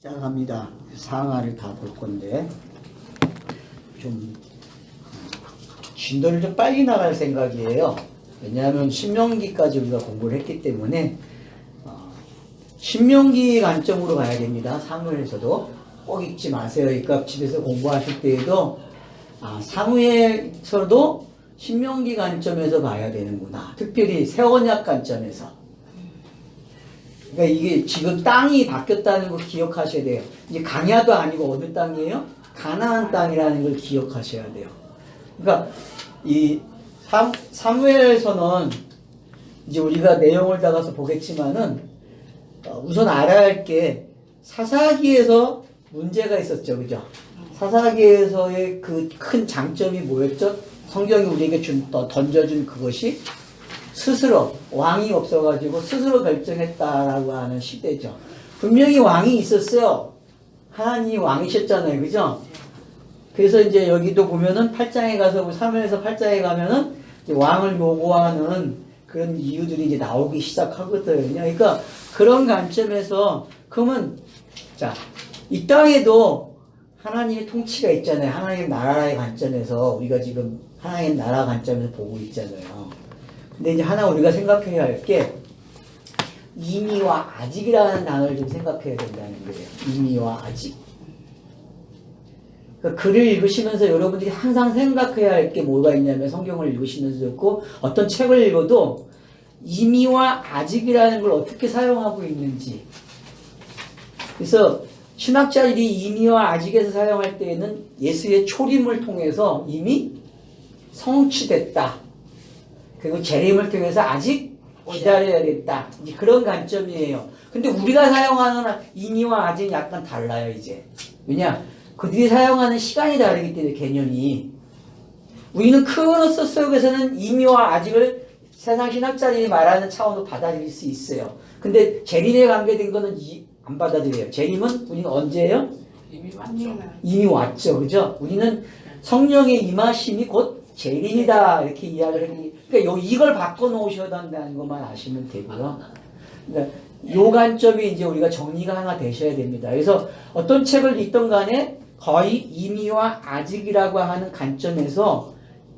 시작합니다. 상하를 다 볼 건데 좀 진도를 좀 빨리 나갈 생각이에요. 왜냐하면 신명기까지 우리가 공부를 했기 때문에 신명기 관점으로 가야 됩니다. 사무엘에서도 꼭 잊지 마세요. 그러니까 집에서 공부하실 때에도 사무엘서도 신명기 관점에서 봐야 되는구나. 특별히 새 언약 관점에서. 그러니까 이게 지금 땅이 바뀌었다는 걸 기억하셔야 돼요. 이제 강야도 아니고 어느 땅이에요? 가나안 땅이라는 걸 기억하셔야 돼요. 그러니까 이 사무엘서는 이제 우리가 내용을 나가서 보겠지만은 우선 알아야 할 게 사사기에서 문제가 있었죠, 그죠? 사사기에서의 그 큰 장점이 뭐였죠? 성경이 우리에게 던져준 그것이 스스로 왕이 없어가지고 스스로 결정했다라고 하는 시대죠. 분명히 왕이 있었어요. 하나님이 왕이셨잖아요, 그죠? 그래서 이제 여기도 보면은 8장에 가서 사무엘서 8장에 가면은 왕을 요구하는 그런 이유들이 이제 나오기 시작하거든요. 그러니까 그런 관점에서 그러면 이 땅에도 하나님의 통치가 있잖아요. 하나님 나라의 관점에서 우리가 지금 하나님 나라 관점에서 보고 있잖아요. 근데 이제 하나 우리가 생각해야 할 게 이미와 아직이라는 단어를 좀 생각해야 된다는 거예요. 이미와 아직. 그러니까 글을 읽으시면서 여러분들이 항상 생각해야 할 게 뭐가 있냐면 성경을 읽으시면서 듣고 어떤 책을 읽어도 이미와 아직이라는 걸 어떻게 사용하고 있는지. 그래서 신학자들이 이미와 아직에서 사용할 때에는 예수의 초림을 통해서 이미 성취됐다. 그리고 재림을 통해서 아직 기다려야겠다. 이제 그런 관점이에요. 근데 우리가 사용하는 이미와 아직은 약간 달라요, 이제. 왜냐? 그들이 사용하는 시간이 다르기 때문에 개념이. 우리는 크로노스 속에서는 이미와 아직을 세상 신학자들이 말하는 차원으로 받아들일 수 있어요. 근데 재림에 관계된 거는 안 받아들여요. 재림은 우리는 언제예요? 이미 왔죠. 이미 왔죠. 그죠? 우리는 성령의 임하심이 곧 재림이다. 이렇게 이야기를 해요. 그러니까 이걸 바꿔놓으셔야 한다는 것만 아시면 되고요. 그러니까 요 관점이 이제 우리가 정리가 하나 되셔야 됩니다. 그래서 어떤 책을 읽던 간에 거의 이미와 아직이라고 하는 관점에서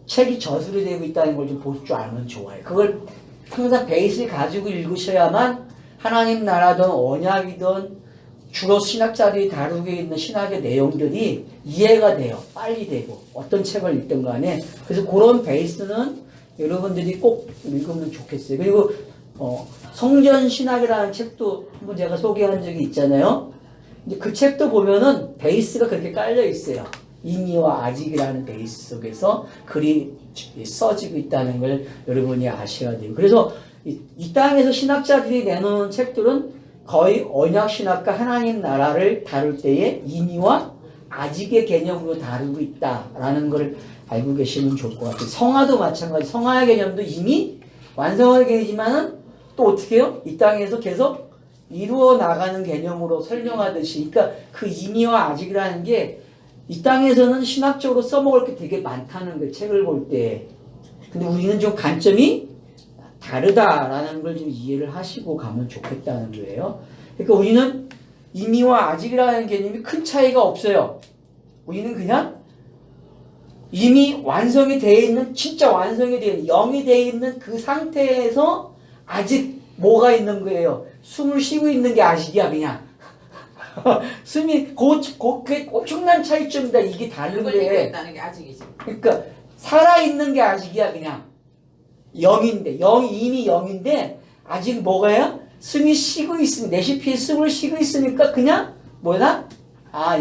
책이 저술이 되고 있다는 걸 좀 볼 줄 알면 좋아요. 그걸 항상 베이스를 가지고 읽으셔야만 하나님 나라든 언약이든 주로 신학자들이 다루고 있는 신학의 내용들이 이해가 돼요. 빨리 되고. 어떤 책을 읽든 간에. 그래서 그런 베이스는 여러분들이 꼭 읽으면 좋겠어요. 그리고 성전신학이라는 책도 한번 제가 소개한 적이 있잖아요. 이제 그 책도 보면은 베이스가 그렇게 깔려 있어요. 이미와 아직이라는 베이스 속에서 글이 써지고 있다는 걸 여러분이 아셔야 돼요. 그래서 이 땅에서 신학자들이 내놓은 책들은 거의 언약신학과 하나님 나라를 다룰 때에 이미와 아직의 개념으로 다루고 있다라는 걸 알고 계시면 좋을 것 같아요. 성화도 마찬가지. 성화의 개념도 이미 완성의 개념이지만은 또 어떻게 해요? 이 땅에서 계속 이루어 나가는 개념으로 설명하듯이. 그러니까 그 이미와 아직이라는 게 이 땅에서는 신학적으로 써먹을 게 되게 많다는 거예요. 책을 볼 때. 근데 우리는 좀 관점이 다르다라는 걸 좀 이해를 하시고 가면 좋겠다는 거예요. 그러니까 우리는 이미와 아직이라는 개념이 큰 차이가 없어요. 우리는 그냥 이미 완성이 되어 있는, 진짜 완성이 되어 있는, 영이 되어 있는 그 상태에서 아직 뭐가 있는 거예요. 숨을 쉬고 있는 게 아직이야, 그냥. 숨이 그게 엄청난 차이점이다. 이게 다른데. 있다는 게 아직이지. 그러니까 살아있는 게 아직이야, 그냥. 영인데, 이미 영인데, 아직 뭐가요? 숨이 쉬고 있으면, 내쉬피에 숨을 쉬고 있으니까 그냥, 뭐다?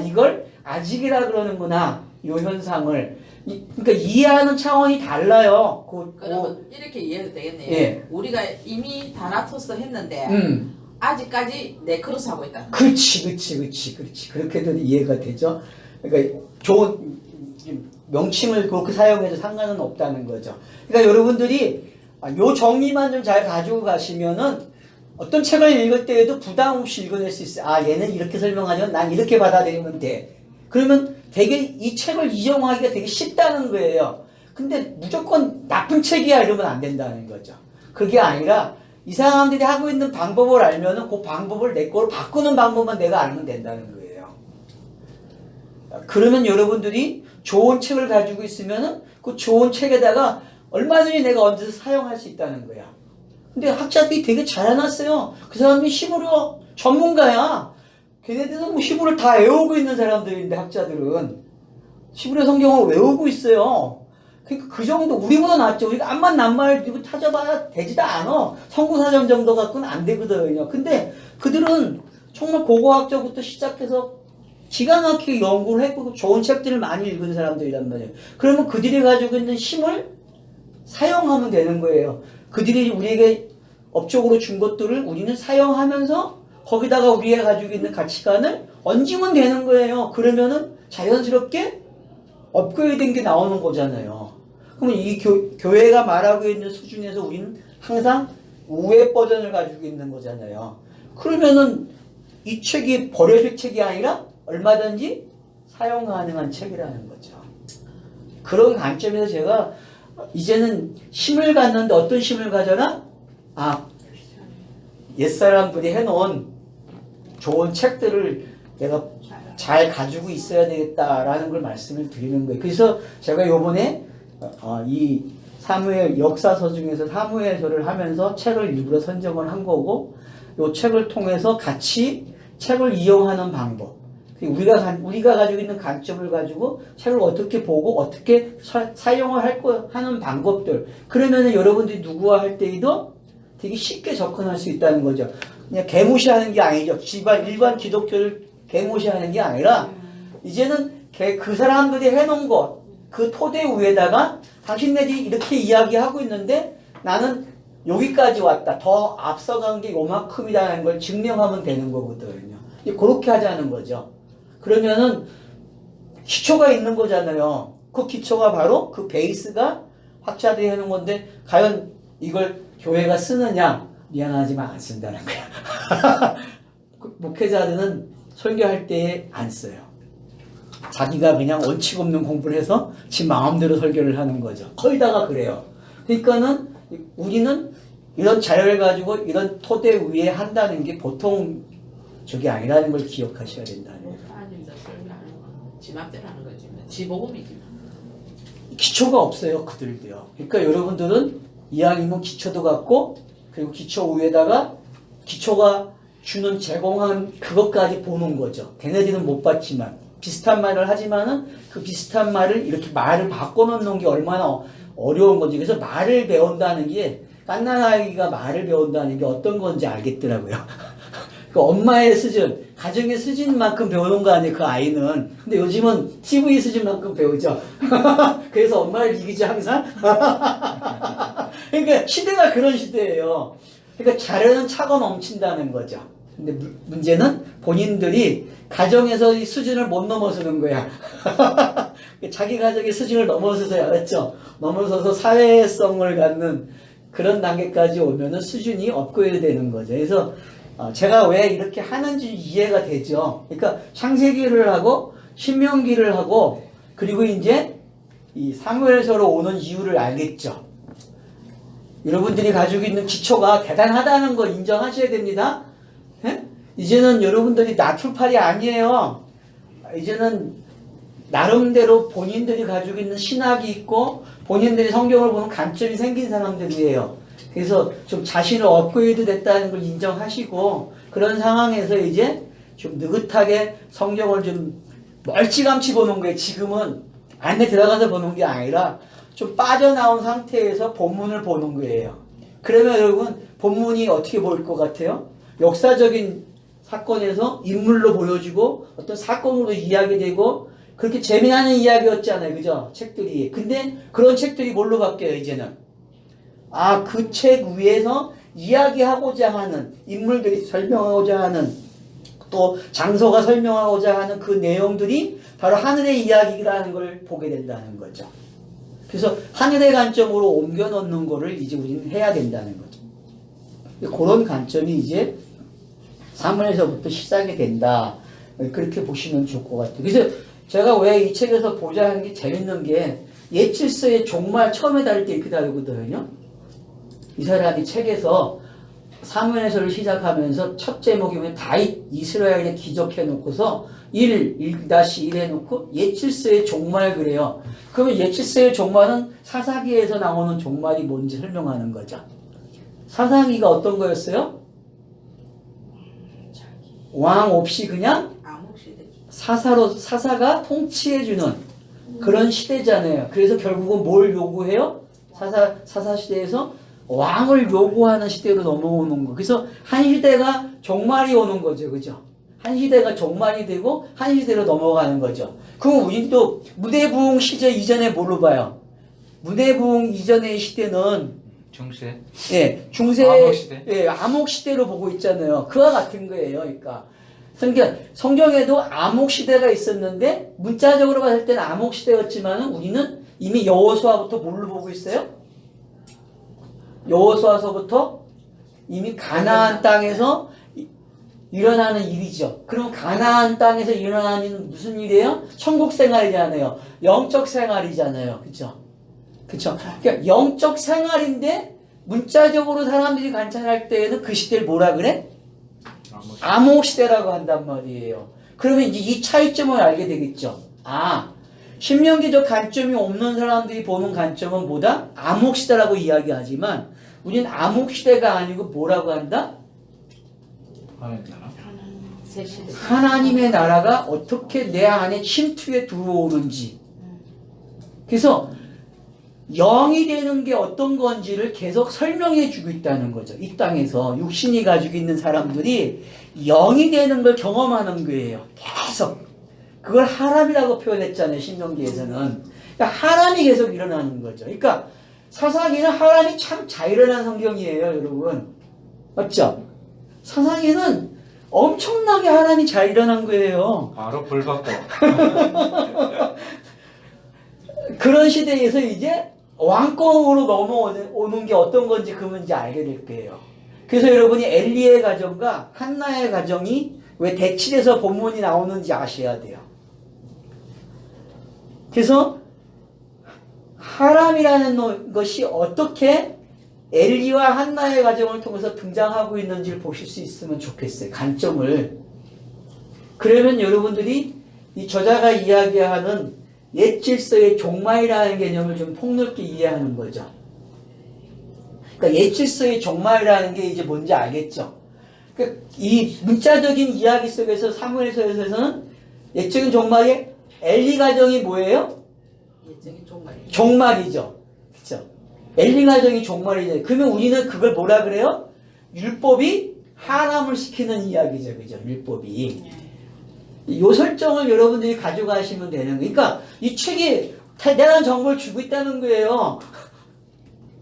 이걸 아직이라 그러는구나. 이 현상을. 그러니까 이해하는 차원이 달라요. 그러면 이렇게 이해해도 되겠네요. 예. 우리가 이미 다나토스 했는데, 아직까지 네크로스 하고 있다. 그렇지. 그렇게도 이해가 되죠. 그러니까 좋은 명칭을 그렇게 사용해도 상관은 없다는 거죠. 그러니까 여러분들이 요 정리만 좀 잘 가지고 가시면은 어떤 책을 읽을 때에도 부담 없이 읽어낼 수 있어요. 얘는 이렇게 설명하면 난 이렇게 받아들이면 돼. 그러면 되게 이 책을 이용하기가 되게 쉽다는 거예요. 근데 무조건 나쁜 책이야 이러면 안 된다는 거죠. 그게 아니라 이 사람들이 하고 있는 방법을 알면은 그 방법을 내 거로 바꾸는 방법만 내가 알면 된다는 거예요. 그러면 여러분들이 좋은 책을 가지고 있으면은 그 좋은 책에다가 얼마든지 내가 얹어서 사용할 수 있다는 거야. 근데 학자들이 되게 잘 해놨어요. 그 사람이 히브리어 전문가야. 걔네들은 뭐 히브리어를 다 외우고 있는 사람들인데 학자들은 히브리어 성경을 외우고 있어요. 그러니까 그 정도 우리보다 낫죠. 우리가 암만 낱말 이거 찾아봐야 되지도 않아. 성구사전 정도 갖고는 안 되거든요. 근데 그들은 정말 고고학자부터 시작해서 기가 막히게 연구를 했고 좋은 책들을 많이 읽은 사람들이란 말이에요. 그러면 그들이 가지고 있는 힘을 사용하면 되는 거예요. 그들이 우리에게 업적으로 준 것들을 우리는 사용하면서 거기다가 우리가 가지고 있는 가치관을 얹으면 되는 거예요. 그러면은 자연스럽게 업그레이드된 게 나오는 거잖아요. 그러면 이 교회가 말하고 있는 수준에서 우리는 항상 우회 버전을 가지고 있는 거잖아요. 그러면은 이 책이 버려질 책이 아니라 얼마든지 사용 가능한 책이라는 거죠. 그런 관점에서 제가 이제는 힘을 갖는데 어떤 힘을 가져라? 옛사람들이 해놓은 좋은 책들을 내가 잘 가지고 있어야 되겠다라는 걸 말씀을 드리는 거예요. 그래서 제가 요번에 이 사무엘 역사서 중에서 사무엘서를 하면서 책을 일부러 선정을 한 거고, 요 책을 통해서 같이 책을 이용하는 방법, 우리가 가지고 있는 관점을 가지고 책을 어떻게 보고 어떻게 사용을 하는 방법들, 그러면은 여러분들이 누구와 할 때에도 되게 쉽게 접근할 수 있다는 거죠. 그냥 개무시하는 게 아니죠. 일반 기독교를 개무시하는 게 아니라 이제는 그 사람들이 해놓은 것, 그 토대 위에다가 당신네들이 이렇게 이야기하고 있는데 나는 여기까지 왔다. 더 앞서간 게 요만큼이라는 걸 증명하면 되는 거거든요. 그렇게 하자는 거죠. 그러면은 기초가 있는 거잖아요. 그 기초가 바로 그 베이스가 학자들이 해놓은 건데 과연 이걸 교회가 쓰느냐? 미안하지만 안 쓴다는 거야. 목회자들은 설교할 때에 안 써요. 자기가 그냥 원칙 없는 공부를 해서 지 마음대로 설교를 하는 거죠. 거의 다가 그래요. 그러니까는 우리는 이런 자료를 가지고 이런 토대 위에 한다는 게 보통 저게 아니라는 걸 기억하셔야 된다는 거예요. 지 맘대로 하는 거지. 지 복음이지. 기초가 없어요, 그들도요. 그러니까 여러분들은 이왕이면 기초도 갖고, 그리고 기초 위에다가 기초가 주는 제공한 그것까지 보는 거죠. 걔네들은 못 봤지만 비슷한 말을 하지만은 그 비슷한 말을 이렇게 말을 바꿔놓는 게 얼마나 어려운 건지. 그래서 말을 배운다는 게, 갓난아이가 말을 배운다는 게 어떤 건지 알겠더라고요. 그 엄마의 수준, 가정의 수준만큼 배우는 거 아니에요, 그 아이는. 근데 요즘은 TV 수준만큼 배우죠. 그래서 엄마를 이기지 항상. 그러니까 시대가 그런 시대예요. 그러니까 자료는 차고 넘친다는 거죠. 근데 문제는 본인들이 가정에서 이 수준을 못 넘어서는 거야. 자기 가정의 수준을 넘어서서야, 알았죠? 넘어서서 사회성을 갖는 그런 단계까지 오면은 수준이 업그레이드 되는 거죠. 그래서 제가 왜 이렇게 하는지 이해가 되죠. 그러니까 창세기를 하고 신명기를 하고 그리고 이제 이 사무엘서로 오는 이유를 알겠죠. 여러분들이 가지고 있는 기초가 대단하다는 거 인정하셔야 됩니다. 예? 이제는 여러분들이 나툴팔이 아니에요. 이제는 나름대로 본인들이 가지고 있는 신학이 있고 본인들이 성경을 보는 관점이 생긴 사람들이에요. 그래서 좀 자신을 업그레이드 됐다는 걸 인정하시고, 그런 상황에서 이제 좀 느긋하게 성경을 좀 멀찌감치 보는 거예요. 지금은 안에 들어가서 보는 게 아니라 좀 빠져나온 상태에서 본문을 보는 거예요. 그러면 여러분 본문이 어떻게 보일 것 같아요? 역사적인 사건에서 인물로 보여지고 어떤 사건으로 이야기되고 그렇게 재미나는 이야기였잖아요. 그죠? 책들이. 근데 그런 책들이 뭘로 바뀌어요, 이제는? 그 책 위에서 이야기하고자 하는, 인물들이 설명하고자 하는, 또 장소가 설명하고자 하는 그 내용들이 바로 하늘의 이야기라는 걸 보게 된다는 거죠. 그래서 하늘의 관점으로 옮겨 놓는 거를 이제 우리는 해야 된다는 거죠. 그런 관점이 이제 사무엘서부터 시작이 된다. 그렇게 보시면 좋을 것 같아요. 그래서 제가 왜 이 책에서 보자 하는 게 재밌는 게, 옛 질서의 종말 처음에 다룰 때 이렇게 다루거든요. 이 사람이 책에서 사무엘서를 시작하면서 첫 제목이면 다윗 이스라엘에 기적해놓고서 1-1 해놓고 옛질서의 종말 그래요. 그러면 옛질서의 종말은 사사기에서 나오는 종말이 뭔지 설명하는 거죠. 사사기가 어떤 거였어요? 왕 없이 그냥 암흑시대. 사사가 통치해주는 그런 시대잖아요. 그래서 결국은 뭘 요구해요? 사사 시대에서 왕을 요구하는 시대로 넘어오는 거. 그래서 한 시대가 종말이 오는 거죠. 그죠? 한 시대가 종말이 되고 한 시대로 넘어가는 거죠. 그럼 우리도 무대부흥 시절 이전에 뭘로 봐요? 무대부흥 이전의 시대는 중세. 예, 중세, 암흑시대. 예, 암흑시대로 보고 있잖아요. 그와 같은 거예요. 그러니까. 성경에도 암흑시대가 있었는데, 문자적으로 봤을 때는 암흑시대였지만, 우리는 이미 여호수아부터 뭘로 보고 있어요? 여호수아서부터 이미 가나안 땅에서 일어나는 일이죠. 그럼 가나안 땅에서 일어나는 무슨 일이에요? 천국 생활이잖아요. 영적 생활이잖아요. 그쵸? 그쵸? 그러니까 영적 생활인데 문자적으로 사람들이 관찰할 때에는 그 시대를 뭐라 그래? 암흑 시대라고 한단 말이에요. 그러면 이제 이 차이점을 알게 되겠죠. 아, 신명기적 관점이 없는 사람들이 보는 관점은 뭐다? 암흑 시대라고 이야기하지만 우리는 암흑 시대가 아니고 뭐라고 한다? 하나님의 나라가 어떻게 내 안에 침투해 들어오는지. 그래서 영이 되는 게 어떤 건지를 계속 설명해 주고 있다는 거죠. 이 땅에서 육신이 가지고 있는 사람들이 영이 되는 걸 경험하는 거예요. 계속. 그걸 하람이라고 표현했잖아요. 신명기에서는. 그러니까 하람이 계속 일어나는 거죠. 그러니까 사사기는 하람이 참 잘 일어난 성경이에요. 여러분. 맞죠? 사사기는 엄청나게 하람이 잘 일어난 거예요. 바로 불 받고. 그런 시대에서 이제 왕권으로 넘어오는 게 어떤 건지 그 문제 알게 될 거예요. 그래서 여러분이 엘리의 가정과 한나의 가정이 왜 대치돼서 본문이 나오는지 아셔야 돼요. 그래서 하람이라는 것이 어떻게 엘리와 한나의 가정을 통해서 등장하고 있는지를 보실 수 있으면 좋겠어요. 관점을. 그러면 여러분들이 이 저자가 이야기하는 옛 질서의 종말이라는 개념을 좀 폭넓게 이해하는 거죠. 그러니까 옛 질서의 종말이라는 게 이제 뭔지 알겠죠? 그러니까 이 문자적인 이야기 속에서 사무엘서에서는 옛적인 종말이 엘리 가정이 뭐예요? 예정이 종말이에요. 종말이죠. 그렇죠? 엘리 가정이 종말이죠. 그러면 우리는 그걸 뭐라 그래요? 율법이 하람을 시키는 이야기죠. 그죠? 율법이. 이 설정을 여러분들이 가져가시면 되는 거예요. 그러니까 이 책이 대단한 정보를 주고 있다는 거예요.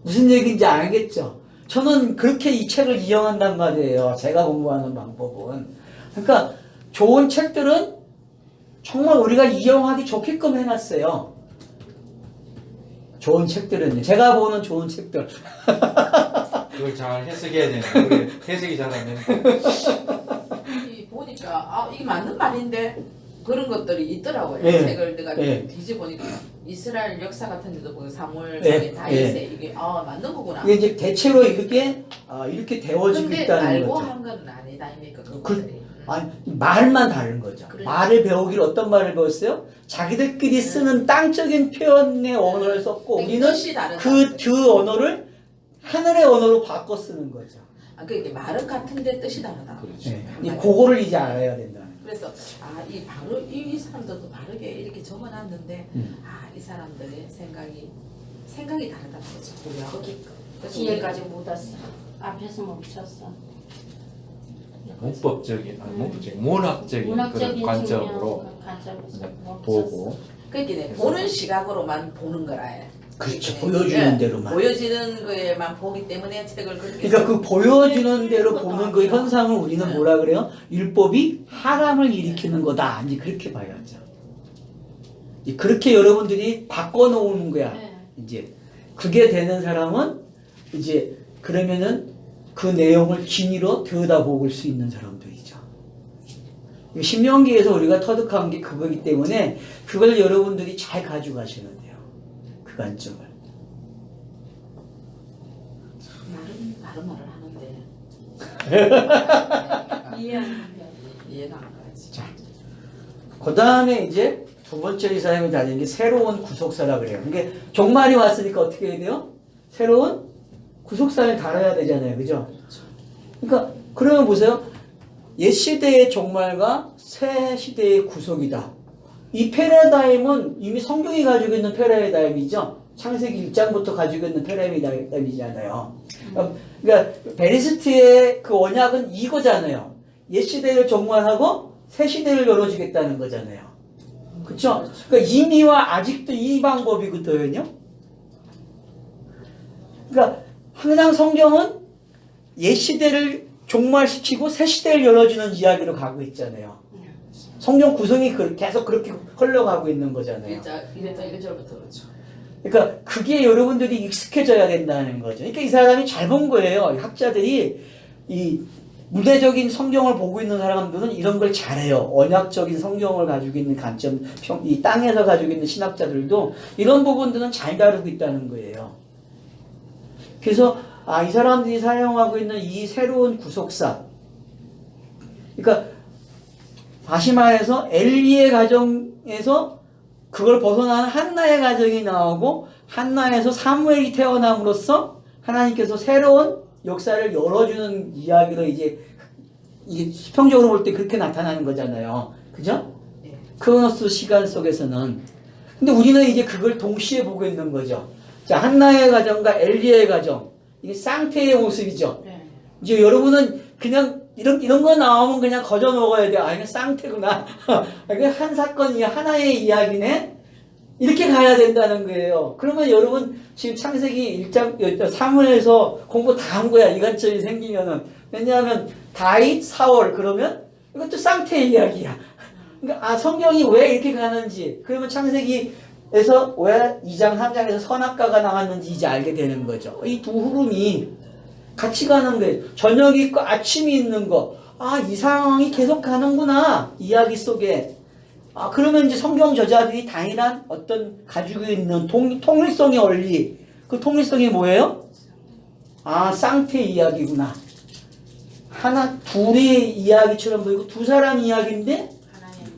무슨 얘기인지 알겠죠? 저는 그렇게 이 책을 이용한단 말이에요. 제가 공부하는 방법은. 그러니까 좋은 책들은 정말 우리가 이용하기 좋게끔 해놨어요. 좋은 책들은요. 제가 보는 좋은 책들. 그걸 잘 해석해야 되는데 우리 해석이 잘 안 되니까. 보니까 이게 맞는 말인데 그런 것들이 있더라고요. 네. 책을 내가 네. 뒤져보니까 이스라엘 역사 같은 데도 보고 사무엘 네. 다윗에 이게 맞는 거구나. 이게 이제 대체로 이렇게 되어지고 근데 있다는 알고 거죠. 한 건 아니다 아닙니까? 그- 그것들이. 아니, 말만 다른 거죠. 그래. 말을 배우기를 어떤 말을 배웠어요? 자기들끼리 쓰는 땅적인 표현의 언어를 썼고 우리는 뜻이 다르다. 그 언어를 하늘의 언어로 바꿔 쓰는 거죠. 그러니까 말은 같은데 뜻이 다르다. 그렇죠. 네. 이 그거를 이제 알아야 된다는 거예요. 그래서 이 바로 이 사람들도 바르게 이렇게 적어놨는데 이 사람들의 생각이 다르다는 거죠. 우리와. 그래서 뒤에까지 못 왔어. 앞에서 멈췄어. 문법적인, 문학적인 그런 문학적인 관점으로 관점에서 이제 멈췄어. 보고. 그러니까 보는 시각으로만 보는 거라. 그렇죠. 네. 보여주는 네. 대로만. 보여지는 거에만 보기 때문에 책을 그렇게 그러니까 그 보여주는 대로 보는 그 현상을 우리는 뭐라 그래요? 율법이 하람을 일으키는 거다. 이제 그렇게 봐야죠. 이제 그렇게 여러분들이 바꿔놓는 거야. 네. 이제 그게 되는 사람은 이제 그러면은 그 내용을 진위로 들여다볼 수 있는 사람들이죠. 신명기에서 우리가 터득한 게 그거기 때문에 그걸 여러분들이 잘 가져가셔야 돼요. 그 관점을. 말은 말을 하는데 이해가 안 가지. 자, 그 다음에 이제 두 번째 이사야가 다른 게 새로운 구속사라 그래요. 이게 종말이 왔으니까 어떻게 해야 돼요? 새로운 구속사를 달아야 되잖아요. 그죠? 그러니까 그러면 보세요. 옛 시대의 종말과 새 시대의 구속이다. 이 패러다임은 이미 성경이 가지고 있는 패러다임이죠. 창세기 1장부터 가지고 있는 패러다임이잖아요. 그러니까 베리스트의 그 언약은 이거잖아요. 옛 시대를 종말하고 새 시대를 열어주겠다는 거잖아요. 그렇죠? 그러니까 이미와 아직도 이 방법이거든요. 그러니까 항상 성경은 옛 시대를 종말시키고 새 시대를 열어주는 이야기로 가고 있잖아요. 성경 구성이 계속 그렇게 흘러가고 있는 거잖아요. 1절부터 그렇죠. 그러니까 그게 여러분들이 익숙해져야 된다는 거죠. 그러니까 이 사람이 잘 본 거예요. 학자들이 이 문대적인 성경을 보고 있는 사람들은 이런 걸 잘해요. 언약적인 성경을 가지고 있는 관점, 이 땅에서 가지고 있는 신학자들도 이런 부분들은 잘 다루고 있다는 거예요. 그래서 이 사람들이 사용하고 있는 이 새로운 구속사, 그러니까 다시 말해서 엘리의 가정에서 그걸 벗어나는 한나의 가정이 나오고 한나에서 사무엘이 태어남으로써 하나님께서 새로운 역사를 열어주는 이야기로 이게 수평적으로 볼 때 그렇게 나타나는 거잖아요. 그죠? 크로노스 시간 속에서는. 근데 우리는 이제 그걸 동시에 보고 있는 거죠. 자, 한나의 가정과 엘리의 가정. 이게 쌍태의 모습이죠. 네. 이제 여러분은 그냥 이런 거 나오면 그냥 거저 먹어야 돼. 이건 쌍태구나. 이게 한 사건이 하나의 이야기네. 이렇게 가야 된다는 거예요. 그러면 여러분 지금 창세기 1장 사무엘에서 공부 다 한 거야. 이 관점이 생기면은. 왜냐하면 다윗, 사울 그러면 이것도 쌍태의 이야기야. 그러니까 성경이 왜 이렇게 가는지, 그러면 창세기에서 왜 2장 3장에서 선악과가 나왔는지 이제 알게 되는 거죠. 이 두 흐름이 같이 가는 거예요. 저녁이 있고 아침이 있는 거. 이 상황이 계속 가는구나. 이야기 속에. 그러면 이제 성경 저자들이 당연한 어떤 가지고 있는 통일성의 원리. 그 통일성이 뭐예요? 쌍태 이야기구나. 둘의 이야기처럼 보이고 두 사람 이야기인데,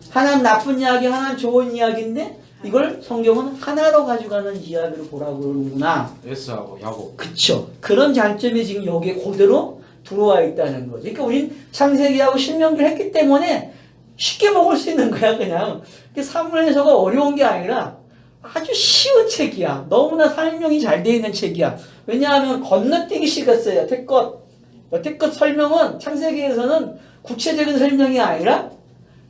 하나는 나쁜 이야기, 하나는 좋은 이야기인데, 이걸 성경은 하나로 가져가는 이야기로 보라고 그러는구나. S하고 야곱. 그쵸. 그런 장점이 지금 여기에 그대로 들어와 있다는 거죠. 그러니까 우린 창세기하고 신명기를 했기 때문에 쉽게 먹을 수 있는 거야, 그냥. 사무엘서가 어려운 게 아니라 아주 쉬운 책이야. 너무나 설명이 잘 되어 있는 책이야. 왜냐하면 건너뛰기 식었어요. 여태껏 설명은 창세기에서는 구체적인 설명이 아니라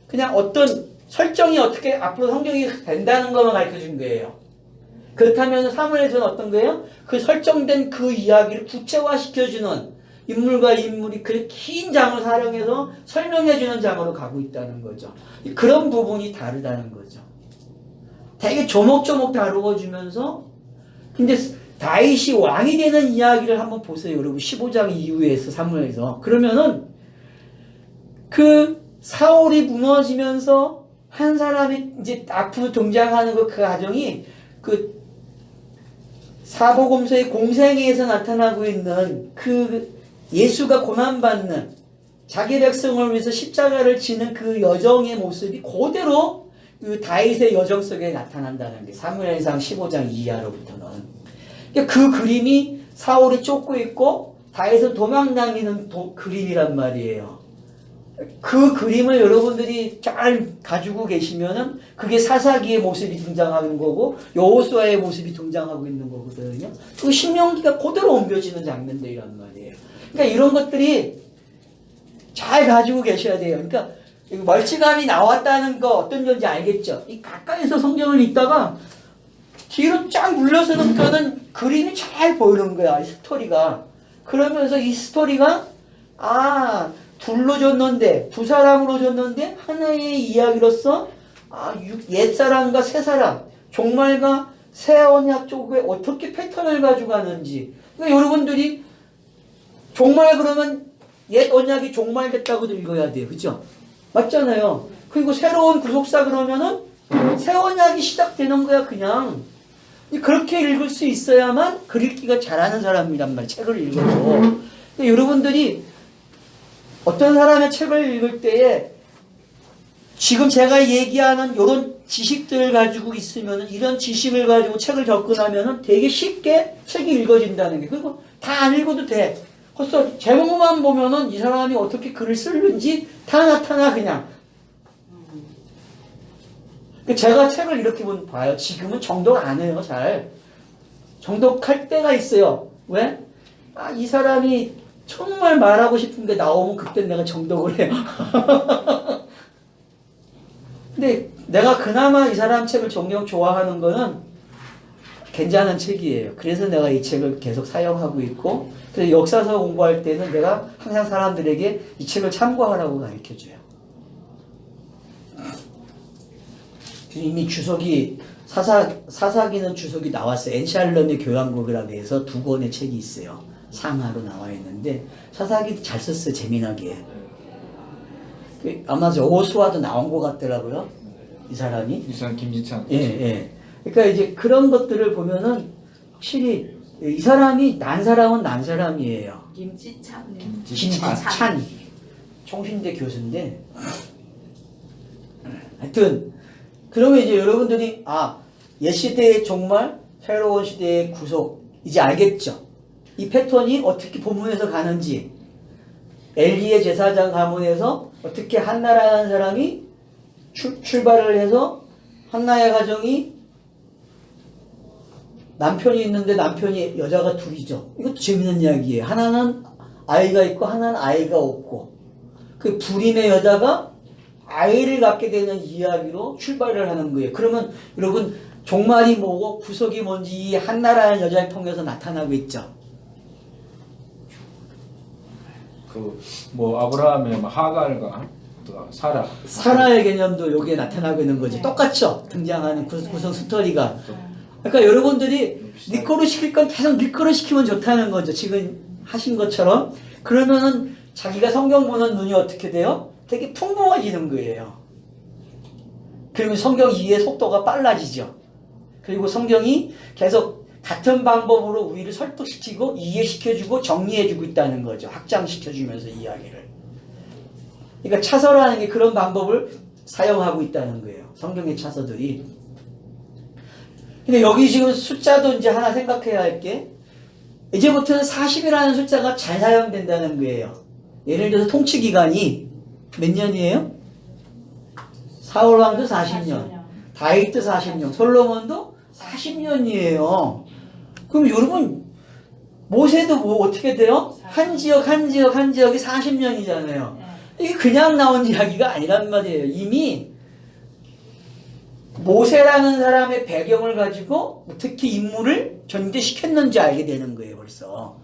그냥 어떤 설정이 어떻게 앞으로 성경이 된다는 것만 가르쳐 준 거예요. 그렇다면 사무엘서는 어떤 거예요? 그 설정된 그 이야기를 구체화시켜주는 인물과 인물이 그 긴 장을 사용해서 설명해주는 장으로 가고 있다는 거죠. 그런 부분이 다르다는 거죠. 되게 조목조목 다루어주면서, 근데 다윗이 왕이 되는 이야기를 한번 보세요. 여러분 15장 이후에서 사무엘에서. 그러면은 그 사울이 무너지면서 한 사람이 이제 앞으로 등장하는 그 가정이 그 사복음서의 공생애에서 나타나고 있는 그 예수가 고난받는 자기 백성을 위해서 십자가를 지는 그 여정의 모습이 그대로 그 다윗의 여정 속에 나타난다는 게 사무엘상 15장 이하로부터는. 그러니까 그 그림이 사울이 쫓고 있고 다윗은 도망다니는 그림이란 말이에요. 그 그림을 여러분들이 잘 가지고 계시면은 그게 사사기의 모습이 등장하는 거고 여호수아의 모습이 등장하고 있는 거거든요. 그 신명기가 그대로 옮겨지는 장면들이란 말이에요. 그러니까 이런 것들이 잘 가지고 계셔야 돼요. 그러니까 멀찌감이 나왔다는 거 어떤 건지 알겠죠? 이 가까이서 성경을 읽다가 뒤로 쫙 물러서니까는 그림이 잘 보이는 거야, 이 스토리가. 그러면서 이 스토리가 둘로 줬는데, 두 사람으로 줬는데 하나의 이야기로서 옛사람과 새사람, 종말과 새 언약 쪽에 어떻게 패턴을 가져가는지. 그러니까 여러분들이 종말 그러면 옛 언약이 종말됐다고도 읽어야 돼요. 그죠? 맞잖아요. 그리고 새로운 구속사 그러면은 새 언약이 시작되는 거야, 그냥. 그렇게 읽을 수 있어야만 글 읽기가 잘하는 사람이란 말이야. 책을 읽어도. 여러분들이 어떤 사람의 책을 읽을 때에 지금 제가 얘기하는 이런 지식들을 가지고 있으면 이런 지식을 가지고 책을 접근하면 되게 쉽게 책이 읽어진다는 게 그리고 다 안 읽어도 돼. 그래서 제목만 보면은 이 사람이 어떻게 글을 쓰는지 다 나타나 그냥. 제가 책을 이렇게 봐요. 지금은 정독 안 해요. 잘. 정독할 때가 있어요. 왜? 아, 이 사람이 정말 말하고 싶은 게 나오면 그때 내가 정독을 해요. 근데 내가 그나마 이 사람 책을 정녕 좋아하는 거는 괜찮은 책이에요. 그래서 내가 이 책을 계속 사용하고 있고, 그래서 역사서 공부할 때는 내가 항상 사람들에게 이 책을 참고하라고 가르쳐줘요. 이미 주석이 사사기는 주석이 나왔어요. 엔샬럼의 교양곡이라고 해서 2권의 책이 있어요. 상하로 나와 있는데 사사기도 잘 썼어요. 재미나게. 아마 저 오수와도 나온 것 같더라고요. 이 사람이. 이상 김지찬. 예, 예. 그러니까 이제 그런 것들을 보면은 확실히 이 사람이 난 사람은 난 사람이에요. 김지찬. 김지찬. 총신대 교수인데. 하여튼 그러면 이제 여러분들이 옛 시대의 종말, 새로운 시대의 구속 이제 알겠죠? 이 패턴이 어떻게 본문에서 가는지 엘리의 제사장 가문에서 어떻게 한나라는 사람이 출발을 해서 한나의 가정이 남편이 있는데 남편이 여자가 둘이죠. 이것도 재밌는 이야기예요. 하나는 아이가 있고 하나는 아이가 없고 그 불임의 여자가 아이를 갖게 되는 이야기로 출발을 하는 거예요. 그러면 여러분 종말이 뭐고 구속이 뭔지 이 한나라는 여자를 통해서 나타나고 있죠. 뭐 아브라함의 하갈과 또 사라. 사라의 개념도 여기에 나타나고 있는 거지. 똑같죠. 등장하는 구성 스토리가. 그러니까 여러분들이 니꺼로 시킬 건 계속 니꺼로 시키면 좋다는 거죠. 지금 하신 것처럼. 그러면은 자기가 성경 보는 눈이 어떻게 돼요? 되게 풍부해지는 거예요. 그러면 성경 이해 속도가 빨라지죠. 그리고 성경이 계속 같은 방법으로 우리를 설득시키고 이해시켜주고 정리해주고 있다는 거죠. 확장시켜주면서 이야기를. 그러니까 차서라는 게 그런 방법을 사용하고 있다는 거예요. 성경의 차서들이. 근데 여기 지금 숫자도 이제 하나 생각해야 할 게 이제부터는 40이라는 숫자가 잘 사용된다는 거예요. 예를 들어서 통치기간이 몇 년이에요? 사울왕도 40년, 다윗도 40년, 솔로몬도 40년이에요. 그럼 여러분 모세도 뭐 어떻게 돼요? 한 지역이 40년이잖아요. 이게 그냥 나온 이야기가 아니란 말이에요. 이미 모세라는 사람의 배경을 가지고 어떻게 인물을 전개시켰는지 알게 되는 거예요. 벌써.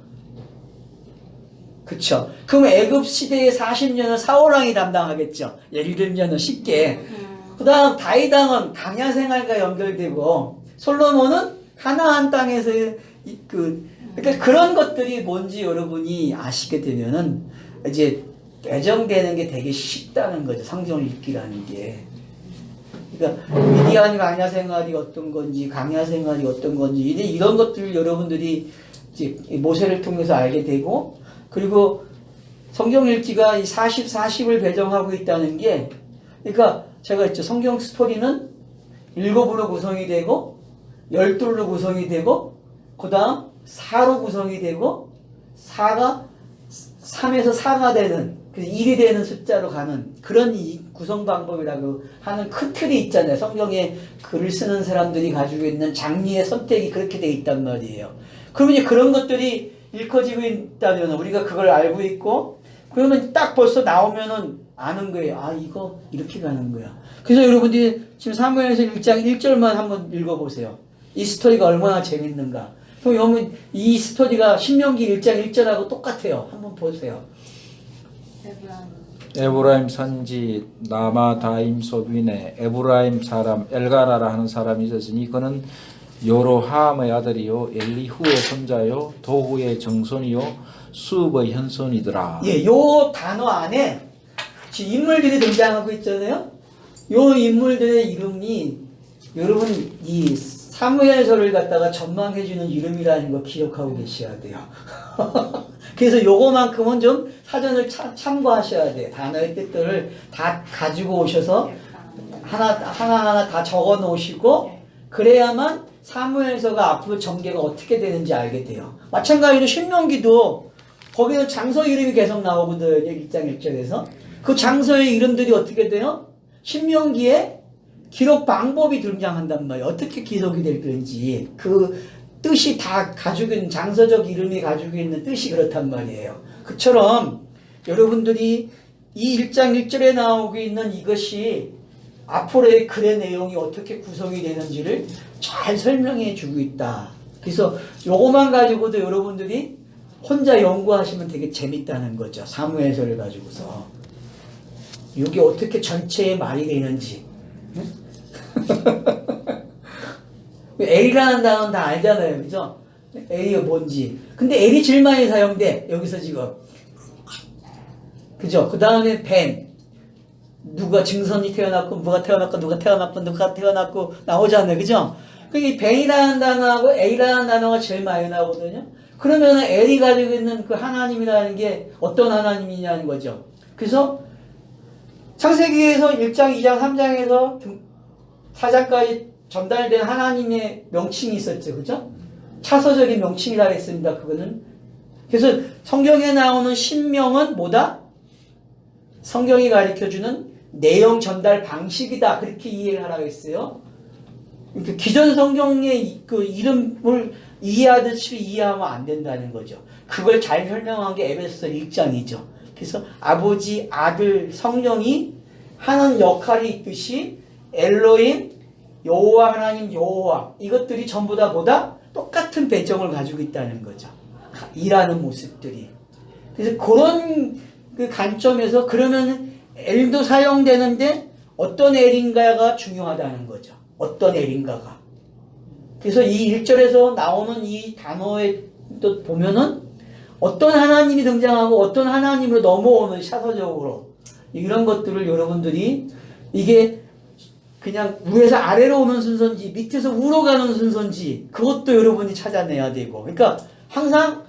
그쵸? 그럼 애굽 시대의 40년은 사울왕이 담당하겠죠. 예를 들면 쉽게. 그 다음 다윗왕은 강야 생활과 연결되고 솔로몬은 가나안 땅에서 그러니까 그런 것들이 뭔지 여러분이 아시게 되면은 이제 배정되는 게 되게 쉽다는 거죠. 성경을 읽기라는 게. 그러니까 미디안 강야 생활이 어떤 건지 강야 생활이 어떤 건지 이런 것들을 여러분들이 이제 모세를 통해서 알게 되고 그리고 성경 읽기가 40을 배정하고 있다는 게 그러니까 제가 했죠. 성경 스토리는 7으로 구성이 되고 12로 구성이 되고 그 다음 4로 구성이 되고 4가 3에서 4가 되는 그래서 1이 되는 숫자로 가는 그런 구성 방법이라고 하는 큰 틀이 있잖아요. 성경에 글을 쓰는 사람들이 가지고 있는 장리의 선택이 그렇게 돼 있단 말이에요. 그러면 이제 그런 것들이 읽혀지고 있다면 우리가 그걸 알고 있고 그러면 딱 벌써 나오면은 아는 거예요. 아 이거 이렇게 가는 거야. 그래서 여러분들이 지금 사무엘서 1장 1절만 한번 읽어보세요. 이 스토리가 얼마나 재밌는가. 그럼 여러분 이 스토리가 신명기 1장 1절하고 똑같아요. 한번 보세요. 에브라임 산지 나마다임 소빈에 에브라임 사람 엘가라라 하는 사람이 있었으니 그는 요로함의 아들이요 엘리후의 손자요 도후의 정손이요 수읍의 현손이더라. 예, 요 단어 안에 지금 인물들이 등장하고 있잖아요. 요 인물들의 이름이 여러분 이 사무엘서를 갖다가 전망해주는 이름이라는 거 기억하고 계셔야 돼요. 그래서 요거만큼은 좀 사전을 참고하셔야 돼요. 단어의 뜻들을 다 가지고 오셔서 하나하나 다 적어 놓으시고 그래야만 사무엘서가 앞으로 전개가 어떻게 되는지 알게 돼요. 마찬가지로 신명기도 거기는 장소 이름이 계속 나오거든요. 1장 1절에서. 그 장소의 이름들이 어떻게 돼요? 신명기에 기록 방법이 등장한단 말이에요. 어떻게 기록이 될 건지 그 뜻이 다 가지고 있는 장소적 이름이 가지고 있는 뜻이 그렇단 말이에요. 그처럼 여러분들이 이 1장 1절에 나오고 있는 이것이 앞으로의 글의 내용이 어떻게 구성이 되는지를 잘 설명해 주고 있다. 그래서 요거만 가지고도 여러분들이 혼자 연구하시면 되게 재밌다는 거죠. 사무엘서를 가지고서. 이게 어떻게 전체의 말이 되는지. L이라는 단어는 다 알잖아요. 그죠? L이 뭔지. 근데 L이 제일 많이 사용돼. 여기서 지금. 그죠? 그 다음에 벤. 누가 증선이 태어났고, 누가 태어났고, 누가 태어났고, 누가 태어났고, 나오잖아요. 그죠? 그게 벤이라는 단어하고 L이라는 단어가 제일 많이 나오거든요. 그러면 L이 가지고 있는 그 하나님이라는 게 어떤 하나님이냐는 거죠. 그래서 창세기에서 1장, 2장, 3장에서 4장까지 전달된 하나님의 명칭이 있었죠. 그죠? 차서적인 명칭이라 했습니다. 그거는. 그래서 성경에 나오는 신명은 뭐다? 성경이 가르쳐주는 내용 전달 방식이다. 그렇게 이해를 하라고 했어요. 그 기존 성경의 그 이름을 이해하듯이 이해하면 안 된다는 거죠. 그걸 잘 설명한 게 에베소서 1장이죠. 그래서 아버지, 아들, 성령이 하는 역할이 있듯이 엘로힘, 여호와 하나님, 여호와 이것들이 전부 다 뭐다? 똑같은 배경을 가지고 있다는 거죠. 일하는 모습들이. 그래서 그런 그 관점에서 그러면 엘도 사용되는데 어떤 엘인가가 중요하다는 거죠. 어떤 엘인가가. 그래서 이 1절에서 나오는 이 단어에 또 보면은 어떤 하나님이 등장하고 어떤 하나님으로 넘어오는 샤서적으로 이런 것들을 여러분들이 이게 그냥 위에서 아래로 오는 순서인지 밑에서 위로 가는 순서인지 그것도 여러분이 찾아내야 되고 그러니까 항상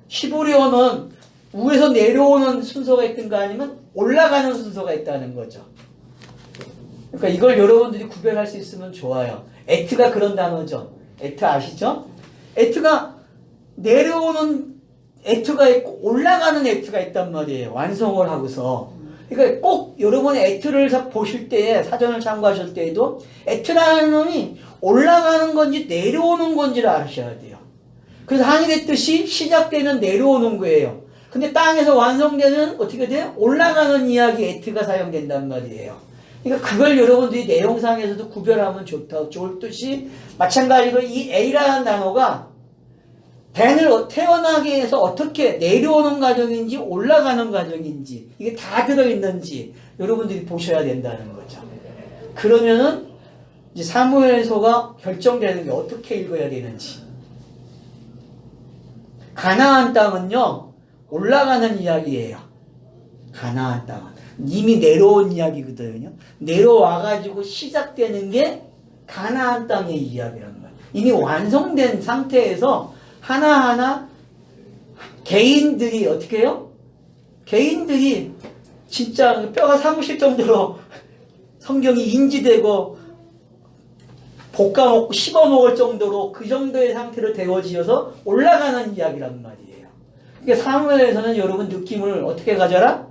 히브리어는 위에서 내려오는 순서가 있든가 아니면 올라가는 순서가 있다는 거죠. 그러니까 이걸 여러분들이 구별할 수 있으면 좋아요. 에트가 그런 단어죠. 에트 아시죠? 에트가 내려오는 에트가 있고 올라가는 에트가 있단 말이에요. 완성을 하고서. 그러니까 꼭 여러분이 에트를 보실 때에 사전을 참고하실 때에도 에트라는 놈이 올라가는 건지 내려오는 건지를 아셔야 돼요. 그래서 하늘의 뜻이 시작되면 내려오는 거예요. 근데 땅에서 완성되는 어떻게 돼요? 올라가는 이야기 에트가 사용된단 말이에요. 그러니까 그걸 여러분들이 내용상에서도 구별하면 좋을 듯이 마찬가지로 이 A라는 단어가 벤을 태어나게 해서 어떻게 내려오는 과정인지 올라가는 과정인지 이게 다 들어있는지 여러분들이 보셔야 된다는 거죠. 그러면은 이제 사무엘서가 결정되는 게 어떻게 읽어야 되는지. 가나안 땅은요 올라가는 이야기예요. 가나안 땅은 이미 내려온 이야기거든요. 내려와가지고 시작되는 게 가나안 땅의 이야기란 말이에요. 이미 완성된 상태에서 하나하나 개인들이 어떻게 해요? 개인들이 진짜 뼈가 사무실 정도로 성경이 인지되고 볶아먹고 씹어먹을 정도로 그 정도의 상태로 되어지어서 올라가는 이야기란 말이에요. 그러니까 사무엘에서는 여러분 느낌을 어떻게 가져라?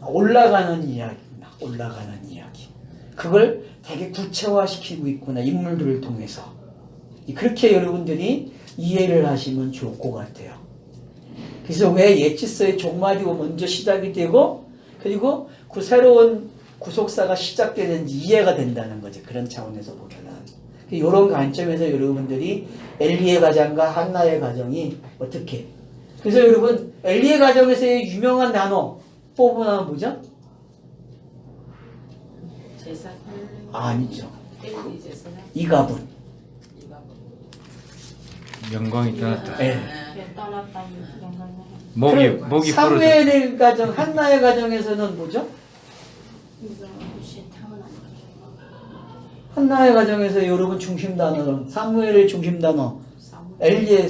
올라가는 이야기입니다. 올라가는 이야기. 그걸 되게 구체화시키고 있구나. 인물들을 통해서. 그렇게 여러분들이 이해를 하시면 좋을 것 같아요. 그래서 왜 예치서의 종말이고 먼저 시작이 되고 그리고 그 새로운 구속사가 시작되는지 이해가 된다는 거죠. 그런 차원에서 보면은. 이런 관점에서 여러분들이 엘리의 가정과 한나의 가정이 어떻게. 그래서 여러분 엘리의 가정에서의 유명한 단어 뽑으면 뭐죠? 제사. 아니죠. 엘리 제사나. 이가분. 영광이 떠났다. 네. 떠났다. 목이 부러져. 사무엘의 가정, 한나의 가정에서는 뭐죠? 한나의 가정에서 여러분 중심 단어, 사무엘의 중심 단어, 엘리의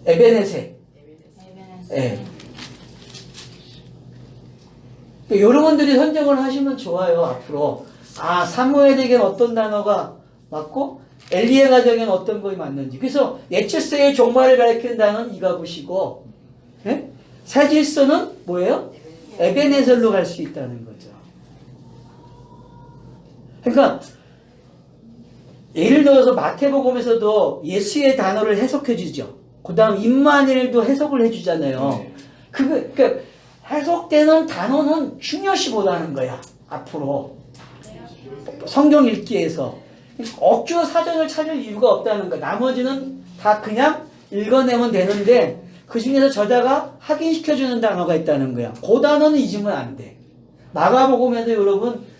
에베네세. 예. 여러분들이 선정을 하시면 좋아요. 앞으로 아 사무엘에겐 어떤 단어가 맞고 엘리의 가정에는 어떤 것이 맞는지. 그래서 예체스의 종말을 가리키는 단어는 이가 보시고, 예? 새 질서는 뭐예요? 에베네셀로 갈 수 있다는 거죠. 그러니까 예를 들어서 마태복음에서도 예수의 단어를 해석해 주죠. 그다음 임마누엘도 해석을 해주잖아요. 그러니까 해석되는 단어는 중요시 보다는 거야. 앞으로 성경 읽기에서 억지로 사전을 찾을 이유가 없다는 거야. 나머지는 다 그냥 읽어내면 되는데 그 중에서 저자가 확인시켜주는 단어가 있다는 거야. 그 단어는 잊으면 안 돼. 마가복음에도 여러분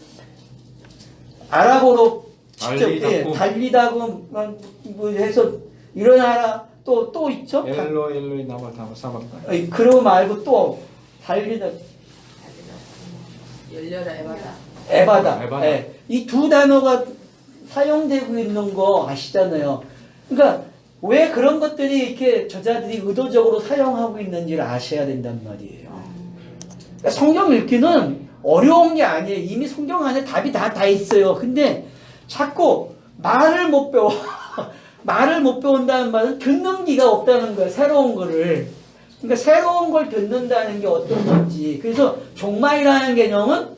아랍어로 직접 달리다고 뭐 해서 일어나라 또 있죠? 엘로이 나와 사박다. 그러고 말고 또 달리다 열려라 에바다. 에바다. 예. 이 두 단어가 사용되고 있는 거 아시잖아요. 그러니까 왜 그런 것들이 이렇게 저자들이 의도적으로 사용하고 있는지를 아셔야 된단 말이에요. 그러니까 성경 읽기는 어려운 게 아니에요. 이미 성경 안에 답이 다 있어요. 근데 자꾸 말을 못 배워. 말을 못 배운다는 말은 듣는 기가 없다는 거예요. 새로운 거를. 그러니까 새로운 걸 듣는다는 게 어떤 건지. 그래서 종말이라는 개념은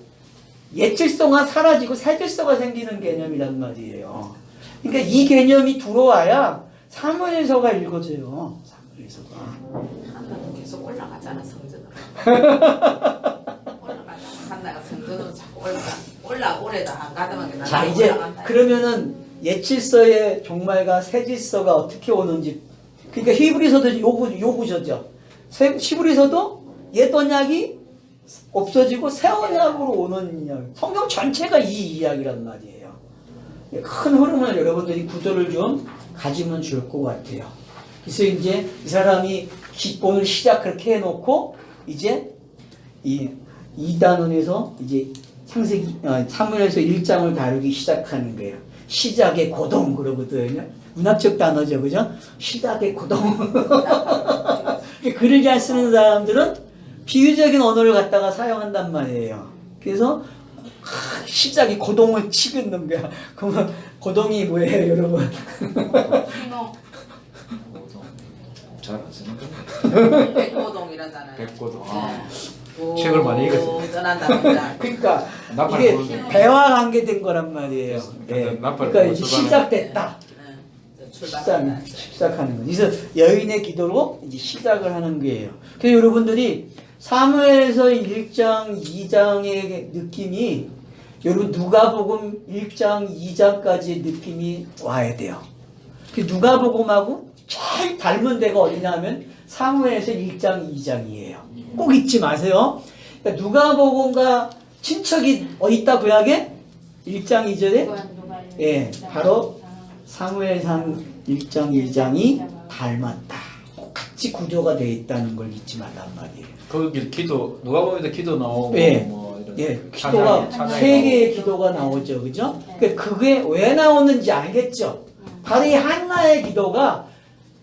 옛 질서가 사라지고 새 질서가 생기는 개념이란 말이에요. 그러니까 이 개념이 들어와야 사무엘서가 읽어져요. 사무엘서가. 한나도 계속 올라가잖아 성전으로. 올라가잖아. 한나가 성전으로 자꾸 올라오래다 안 가다만. 자 이제 그러면은 옛 질서의 종말과 새 질서가 어떻게 오는지. 그러니까 히브리서도 요구죠. 히브리서도 옛 언약이 없어지고 새 언약으로 오는 이야기. 성경 전체가 이 이야기란 말이에요. 큰 흐름을 여러분들이 구조를 좀 가지면 좋을 것 같아요. 그래서 이제 이 사람이 오늘 시작 그렇게 해놓고 이제 이 2단원에서 이제 사무엘서 1장을 다루기 시작하는 거예요. 시작의 고동 그러거든요. 문학적 단어죠, 그죠? 시작의 고동. 글을 잘 쓰는 사람들은 비유적인 언어를 갖다가 사용한단 말이에요. 그래서 시작이 고동을 치긋는 거야. 그러면 고동이 뭐예요, 여러분? 잘 안 쓰는 거네. 백고동이라잖아요. 백고동. 오, 책을 많이 읽었어요. 전한다. 그러니까 나팔 이게 부르는 배와 관계된 거란 말이에요. 네, 나팔 그러니까 이제 부르는 시작됐다. 출발한다. 시작하는 거. 그래서 여인의 기도로 이제 시작을 하는 거예요. 그래서 여러분들이 사무엘서 1장, 2장의 느낌이 여러분 누가복음 1장, 2장까지의 느낌이 와야 돼요. 그 누가복음하고 제일 닮은 데가 어디냐면 사무엘서 1장, 2장이에요. 꼭 잊지 마세요. 그러니까 누가복음과 친척이 어디 있다 구약에? 1장, 2절에 예, 바로 사무엘상 1장, 2장이 닮았다. 같이 구조가 되어 있다는 걸 잊지 말란 말이에요. 거기 기도 누가 보면 기도 나오고 예. 뭐 이런 예, 기도가 찬양이 세 개의 나오고. 기도가 나오죠, 그죠? 그러니까 그게 왜 나오는지 알겠죠? 바로 이 한나의 기도가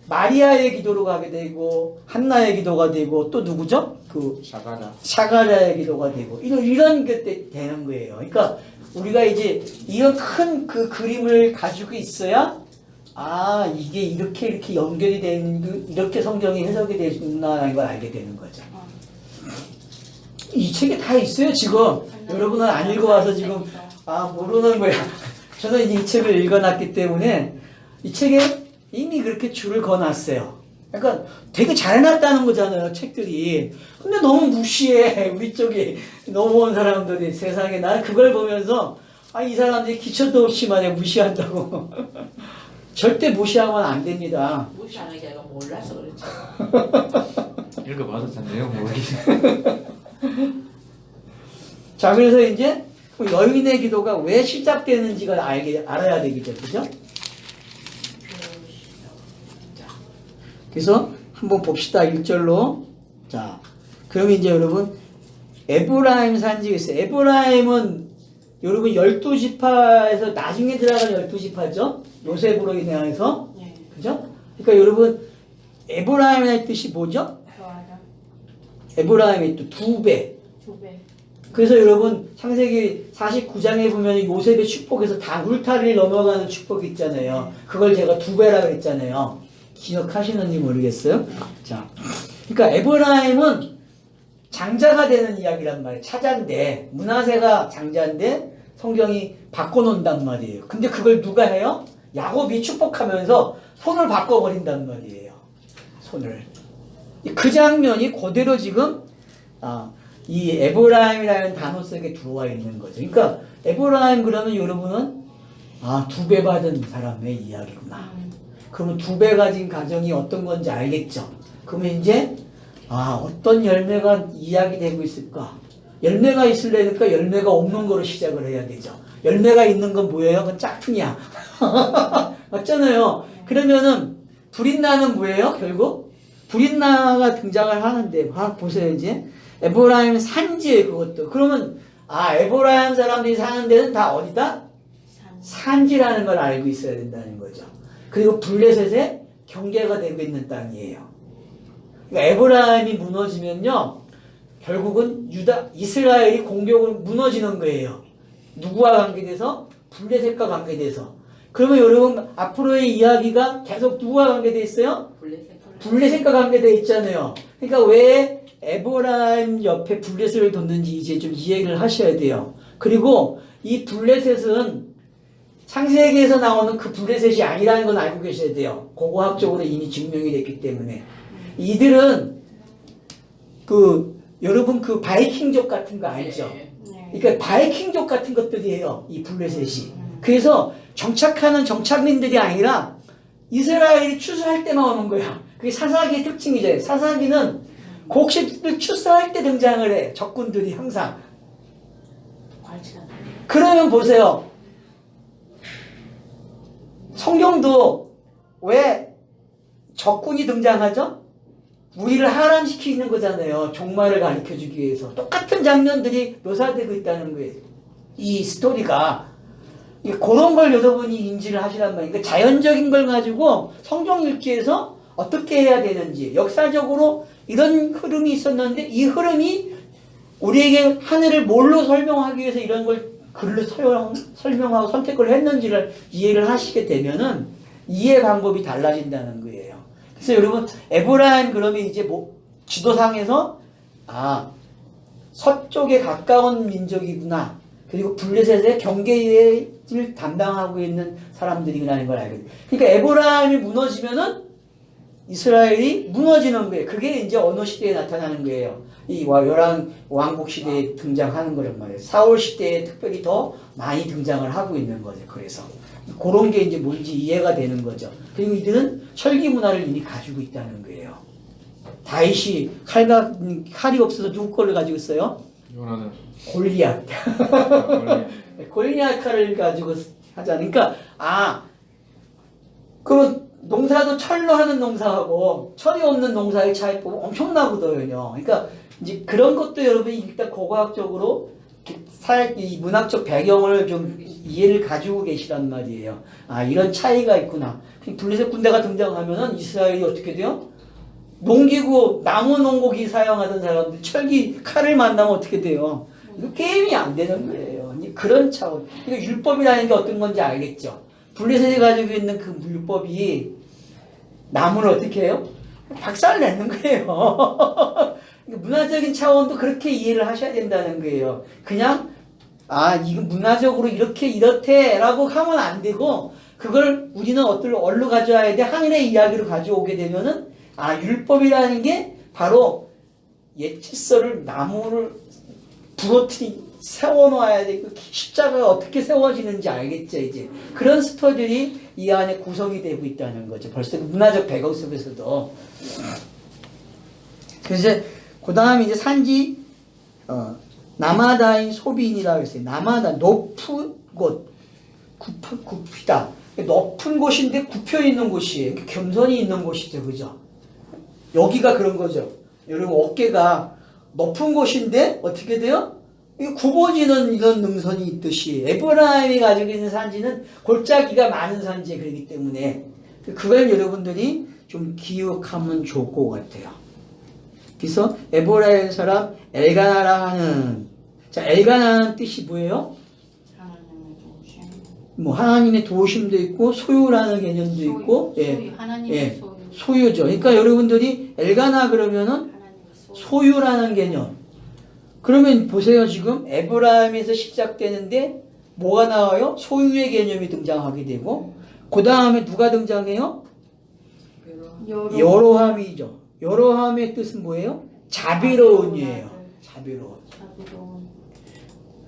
마리아의 기도로 가게 되고 한나의 기도가 되고 또 누구죠? 그 사가랴. 사가랴의 기도가 되고 이런 게 되는 거예요. 그러니까 우리가 이제 이런 큰 그 그림을 가지고 있어야 아 이게 이렇게 연결이 되어 있는 이렇게 성경이 해석이 되는구나라는 걸 알게 되는 거죠. 이 책에 다 있어요 지금. 여러분은 안 읽어와서 지금 아 모르는 거야. 저는 이 책을 읽어놨기 때문에 이 책에 이미 그렇게 줄을 그어놨어요. 그러니까 되게 잘 해놨다는 거잖아요 책들이. 근데 너무 무시해. 우리 쪽에 넘어온 사람들이 세상에. 난 그걸 보면서 아 이 사람들이 기초도 없이 만약 무시한다고. 절대 무시하면 안 됩니다. 무시하는 게 아니라 몰라서 그렇죠. 읽어봐도 잘 내용 모르겠. 자 그래서 이제 여인의 기도가 왜 시작되는지가 알아야 되겠죠, 그죠? 그래서 한번 봅시다. 1절로. 자, 그럼 이제 여러분 에브라임 산지가 있어요. 에브라임은 여러분 12지파에서 나중에 들어간 12지파죠? 요셉으로 인해서. 네. 그죠? 그러니까 여러분 에브라임의 뜻이 뭐죠? 좋아요. 에브라임의 또 2배. 2배. 그래서 여러분 창세기 49장에 보면 요셉의 축복에서 다 울타리를 넘어가는 축복이 있잖아요. 그걸 제가 2배라 그랬잖아요. 기억하시는지 모르겠어요. 자, 그러니까 에브라임은 장자가 되는 이야기란 말이에요. 차자인데 므낫세가 장자인데 성경이 바꿔놓는단 말이에요. 근데 그걸 누가 해요? 야곱이 축복하면서 손을 바꿔버린단 말이에요. 손을. 그 장면이 그대로 지금 이 에브라임이라는 단어 속에 들어와 있는 거죠. 그러니까 에브라임 그러면 여러분은 2배 받은 사람의 이야기구나. 그러면 2배 가진 가정이 어떤 건지 알겠죠. 그러면 이제 어떤 열매가 이야기되고 있을까? 열매가 있으려니까 열매가 없는 거로 시작을 해야 되죠. 열매가 있는 건 뭐예요? 그건 짝퉁이야. 맞잖아요. 그러면은 불인나는 뭐예요? 결국 불인나가 등장을 하는데 보세요 이제 에브라임 산지에 그것도 그러면 에브라임 사람들이 사는 데는 다 어디다? 산지라는 걸 알고 있어야 된다는 거죠. 그리고 블레셋의 경계가 되고 있는 땅이에요. 그러니까 에브라임이 무너지면요 결국은 이스라엘이 공격을 무너지는 거예요. 누구와 관계돼서? 블레셋과 관계돼서. 그러면 여러분 앞으로의 이야기가 계속 누구와 관계돼 있어요? 블레셋과 관계돼 있잖아요. 그러니까 왜 에브라임 옆에 블레셋을 뒀는지 이제 좀 이해를 하셔야 돼요. 그리고 이 블레셋은 창세기에서 나오는 그 블레셋이 아니라는 건 알고 계셔야 돼요. 고고학적으로 이미 증명이 됐기 때문에. 이들은 여러분 그 바이킹족 같은 거 알죠? 네. 그러니까 바이킹족 같은 것들이에요. 이 블레셋이. 그래서 정착하는 정착민들이 아니라 이스라엘이 추수할 때만 오는 거야. 그게 사사기의 특징이죠. 사사기는 곡식을 추수할 때 등장을 해. 적군들이 항상. 그러면 보세요. 성경도 왜 적군이 등장하죠? 우리를 하람시키는 거잖아요. 종말을 가르쳐주기 위해서. 똑같은 장면들이 묘사되고 있다는 거예요. 이 스토리가. 그런 걸 여러분이 인지를 하시란 말이에요. 그러니까 자연적인 걸 가지고 성경 읽기에서 어떻게 해야 되는지 역사적으로 이런 흐름이 있었는데 이 흐름이 우리에게 하늘을 뭘로 설명하기 위해서 이런 걸 글로 설명하고 선택을 했는지를 이해를 하시게 되면은 이해 방법이 달라진다는 거예요. 그래서 여러분 에브라임 그러면 이제 지도상에서 서쪽에 가까운 민족이구나. 그리고 블레셋의 경계를 담당하고 있는 사람들이라는 걸 알거든요. 그러니까 에브라임이 무너지면은 이스라엘이 무너지는 거예요. 그게 이제 어느 시대에 나타나는 거예요. 이 열왕 왕국 시대에 등장하는 거란 말이에요. 사울 시대에 특별히 더 많이 등장을 하고 있는 거죠. 그래서 그런 게 이제 뭔지 이해가 되는 거죠. 그리고 이들은 철기 문화를 이미 가지고 있다는 거예요. 다윗이 칼이 없어서 누구 거를 가지고 있어요? 요나단. 골리앗. 골리앗 칼을 가지고 하잖아요. 그러니까 그럼 농사도 철로 하는 농사하고 철이 없는 농사의 차이 보면 엄청나거든요. 그러니까 이제 그런 것도 여러분이 일단 고고학적으로 이 문학적 배경을 좀 이해를 가지고 계시란 말이에요. 이런 차이가 있구나. 블레셋 군대가 등장하면은 이스라엘이 어떻게 돼요? 농기구, 나무 농고기 사용하던 사람들 철기 칼을 만나면 어떻게 돼요? 이거 게임이 안 되는 거예요. 그런 차원. 그러니까 율법이라는 게 어떤 건지 알겠죠? 블레셋이 가지고 있는 그 율법이 나무를 어떻게 해요? 박살내는 거예요. 문화적인 차원도 그렇게 이해를 하셔야 된다는 거예요. 그냥 이거 문화적으로 이렇대 라고 하면 안 되고 그걸 우리는 어디로 가져와야 돼? 하늘의 이야기로 가져오게 되면은 율법이라는 게 바로 옛 질서를 나무를 세워놓아야 되고 십자가가 어떻게 세워지는지 알겠죠 이제. 그런 스토리들이 이 안에 구성이 되고 있다는 거죠. 벌써 문화적 배경 속에서도. 그래서 그 다음에 이제 산지 나마다인 소비인이라고 했어요. 나마다 높은 곳 굽히다. 높은 곳인데 굽혀 있는 곳이에요. 겸손이 있는 곳이죠, 그죠? 여기가 그런 거죠. 여러분 어깨가 높은 곳인데 어떻게 돼요? 이 굽어지는 이런 능선이 있듯이 에브라임이 가지고 있는 산지는 골짜기가 많은 산지이기 때문에 그걸 여러분들이 좀 기억하면 좋을 것 같아요. 그래서 에브라임 사람 엘가나라 하는, 자, 엘가나라는 뜻이 뭐예요? 하나님의 도우심. 뭐 하나님의 도우심도 있고 소유라는 개념도 소유, 있고, 소유, 하나님의 예, 소유. 소유죠. 그러니까 여러분들이 엘가나 그러면은 하나님의 소유. 소유라는 개념. 그러면 보세요. 지금 에브라임에서 시작되는데 뭐가 나와요? 소유의 개념이 등장하게 되고 그 다음에 누가 등장해요? 여로함이죠. 여로함의 뜻은 뭐예요? 자비로운이에요. 자비로운. 자비로운.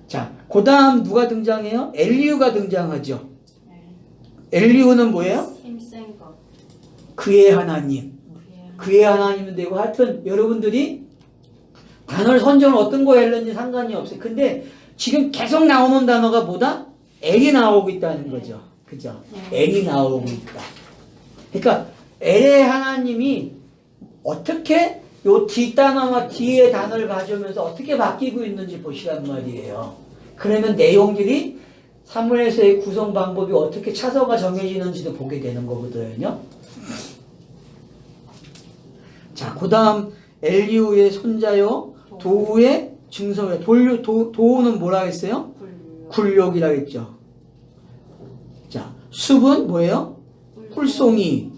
자, 그 다음 누가 등장해요? 엘리우가 등장하죠. 네. 엘리우는 뭐예요? 힘센 것. 그의 하나님. 우리의 그의 하나님은 되고 하여튼 여러분들이 단어를 선정을 어떤 거 했는지 상관이 없어요. 근데 지금 계속 나오는 단어가 뭐다? 엘이 나오고 있다는 거죠. 그죠? 엘이 나오고 있다. 그러니까 엘의 하나님이 어떻게 요 뒷단어와 뒤에 단어를 가져오면서 어떻게 바뀌고 있는지 보시란 말이에요. 그러면 내용들이 사무엘서의 구성 방법이 어떻게 차서가 정해지는지도 보게 되는 거거든요. 자, 그 다음 엘리우의 손자요 도우의 증서요. 도우는 뭐라 했어요? 굴욕이라 했죠. 자, 숲은 뭐예요? 꿀송이.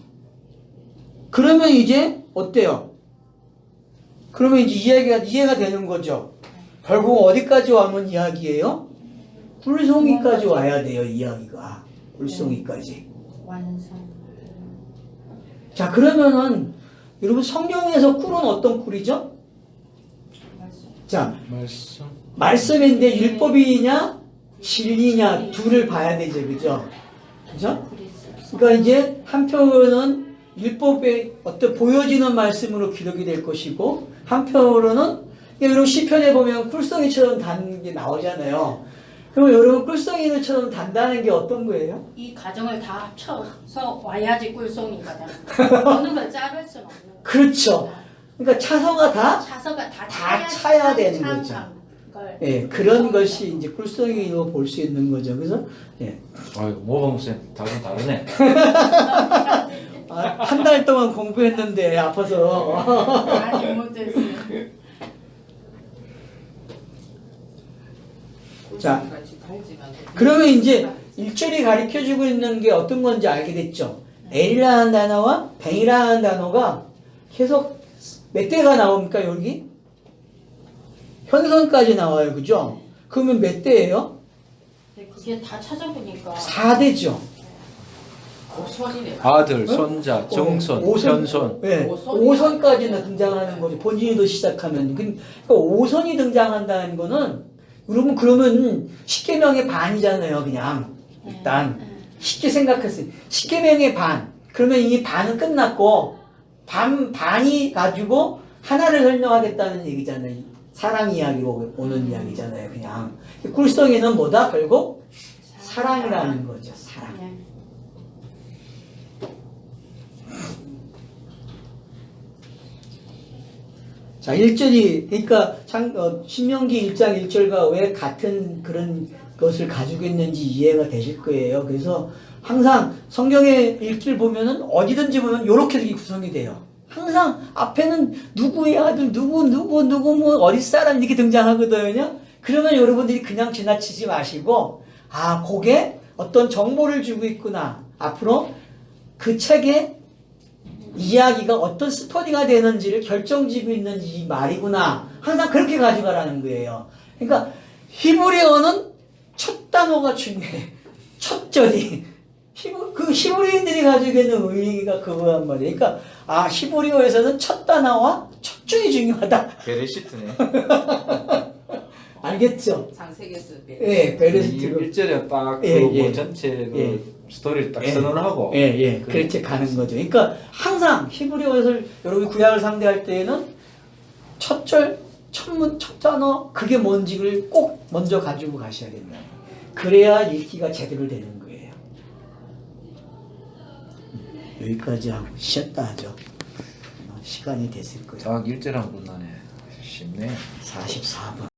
그러면 이제 어때요? 그러면 이제 이해가 되는 거죠. 결국 어디까지 와면 이야기예요? 꿀송이까지 와야 돼요, 이야기가. 꿀송이까지. 완성. 자, 그러면은 여러분 성경에서 꿀은 어떤 꿀이죠? 자, 말씀. 말씀인데 율법이냐 진리냐 둘을 봐야 되죠, 그죠? 그죠? 그러니까 이제 한편으로는 율법의 어떤 보여지는 말씀으로 기록이 될 것이고 한편으로는 여러분 시편에 보면 꿀송이처럼 단 게 나오잖아요. 그럼 여러분 꿀송이처럼 단다는 게 어떤 거예요? 이 과정을 다 합쳐서 와야지 꿀송이가 되는 어느 걸 자를 수는 없는 거예요. 그렇죠. 그러니까 차서가 다 차서가 다 차야 되는 찬 거죠. 걸. 예, 그런 것이 이제 꿀송이로 볼 수 있는 거죠. 그래서 예. 아유 모범쌤 다르네. 한 달 동안 공부했는데 아파서. 아직 못했어요. 자, 그러면 이제 1절이 가르쳐주고 있는 게 어떤 건지 알게 됐죠. L이라는 단어와 뱅이라는 단어가 계속 몇 대가 나옵니까 여기? 현선까지 나와요. 그죠? 그러면 몇 대예요? 그게 다 찾아보니까 4대죠. 오손이네. 아들, 손자, 정손, 현손. 네, 오손이 5선까지는 등장하는 거죠. 본인이도 시작하면. 그러니까 5선이 등장한다는 거는 여러분 그러면 10계명의 반이잖아요. 그냥 일단 쉽게 생각했어요. 10계명의 반. 그러면 이 반은 끝났고 반이 가지고 하나를 설명하겠다는 얘기잖아요. 사랑 이야기로 오는 이야기잖아요. 그냥 꿀송이는 뭐다? 결국 사랑이라는 거죠. 사랑. 네. 자, 1절이, 그러니까, 신명기 1장 1절과 왜 같은 그런 것을 가지고 있는지 이해가 되실 거예요. 그래서 항상 성경의 1절 보면은 어디든지 보면 이렇게 구성이 돼요. 항상 앞에는 누구의 아들, 누구, 뭐, 어릿사람 이렇게 등장하거든요. 그러면 여러분들이 그냥 지나치지 마시고, 아, 그게 어떤 정보를 주고 있구나. 앞으로 그 책에 이야기가 어떤 스토리가 되는지를 결정지고 있는 이 말이구나. 항상 그렇게 가져가라는 거예요. 그러니까 히브리어는 첫 단어가 중요해. 첫 절이. 그 히브리인들이 가지고 있는 의미가 그거란 말이에요. 그러니까 아 히브리어에서는 첫 단어와 첫 줄이 중요하다. 베레시트네. 알겠죠? 장세계에서 예, 베레시트로. 1절에 딱 예, 그 예. 전체 그 예. 스토리를 딱 예. 선언을 하고. 예. 그렇게 가는 거죠. 그러니까 항상 히브리어에서 여러분이 구약을 상대할 때에는 첫 절, 첫 단어 그게 뭔지를 꼭 먼저 가지고 가셔야 된다. 그래야 읽기가 제대로 되는 거예요. 여기까지 하고 쉬었다 하죠. 시간이 됐을 거예요. 딱 1절 한 분 나네. 쉽네. 44분.